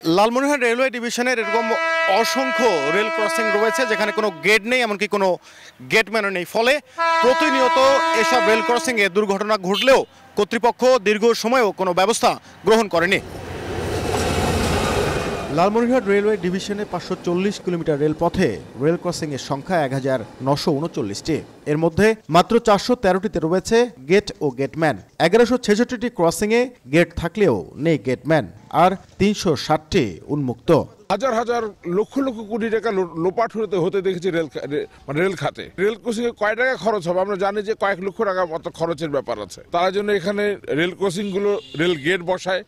Lalmonirhat railway ডিভিশনের এরকম অসংখ্য রেল ক্রসিং রয়েছে যেখানে কোনো গেট নেই, এমনকি কোনো গেটম্যানও নেই। ফলে প্রতিনিয়ত এসব রেল ক্রসিংয়ে দুর্ঘটনা ঘটলেও কর্তৃপক্ষ দীর্ঘ সময়ও কোনো ব্যবস্থা গ্রহণ করেনি। লালমনিরহাট রেলওয়ে ডিভিশনে 540 কিলোমিটার রেলপথে রেল ক্রসিংয়ের সংখ্যা 1939টি। এর মধ্যে মাত্র 413টিতে রয়েছে গেট ও গেটম্যান। 1166টি ক্রসিংয়ে গেট থাকলেও নেই গেটম্যান, আর 360টি উন্মুক্ত। হাজার হাজার লক্ষ লক্ষ কোটি টাকা লোপাট হতে দেখেছি রেল খাতে। রেল ক্রসিং এ কয় টাকা খরচ হবে আমরা জানি যে কয়েক লক্ষ টাকা মতো খরচের ব্যাপার আছে। তার জন্য এখানে রেল ক্রসিং গুলো রেল গেট বসায়,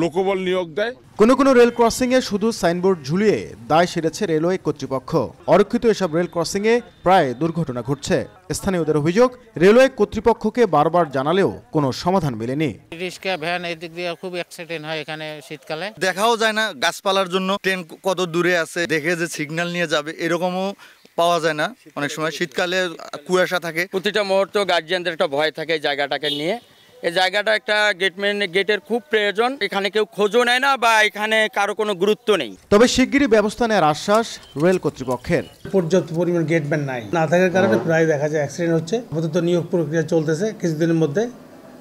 লোকবল নিয়োগ দেয়। কোনো রেল ক্রসিংয়ে শুধু সাইনবোর্ড ঝুলিয়ে দায় সেরেছে রেলওয়ে কর্তৃপক্ষ। অরক্ষিত এসব রেল ক্রসিংয়ে প্রায় দুর্ঘটনা ঘটছে। স্থানীয়দের অভিযোগ, রেলওয়ে কর্তৃপক্ষকে বারবার জানালেও কোনো সমাধান মেলেনি। রিক্সা ভ্যান এদিক দিয়ে খুব অ্যাক্সিডেন্ট হয় এখানে শীতকালে। দেখাও যায় না গাছপালার জন্য ট্রেন কত দূরে আছে, দেখে যে সিগন্যাল নিয়ে যাবে এরকমও পাওয়া যায় না। অনেক সময় শীতকালে কুয়াশা থাকে। প্রতিটা মুহূর্ত গার্জিয়ানদের একটা ভয় থাকে এই জায়গাটাকে নিয়ে। এই জায়গাটা একটা গেটের খুব প্রয়োজন। এখানে কেউ খোঁজও নেয় না বা এখানে কারো কোনো গুরুত্ব নেই। তবে শিগগিরই ব্যবস্থা নেওয়ার আশ্বাস রেল কর্তৃপক্ষের। পর্যাপ্ত পরিমাণ গেটম্যান না থাকার কারণে প্রায় দেখা যায় অ্যাক্সিডেন্ট হচ্ছে। আপাতত নিয়োগ প্রক্রিয়া চলতেছে, কিছুদিনের মধ্যে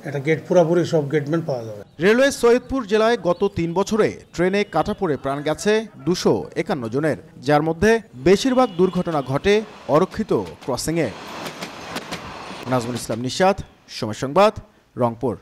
একটা গেট পুরোপুরি সব গেটম্যান পাওয়া যাবে। রেলওয়ে সৈয়দপুর জেলায় গত 3 বছরে ট্রেনে কাটা পড়ে প্রাণ গেছে 251 জনের, যার মধ্যে বেশিরভাগ দুর্ঘটনা ঘটে অরক্ষিত ক্রসিংয়ে। নাজমুল ইসলাম নিশাত, সময় সংবাদ, রংপুর।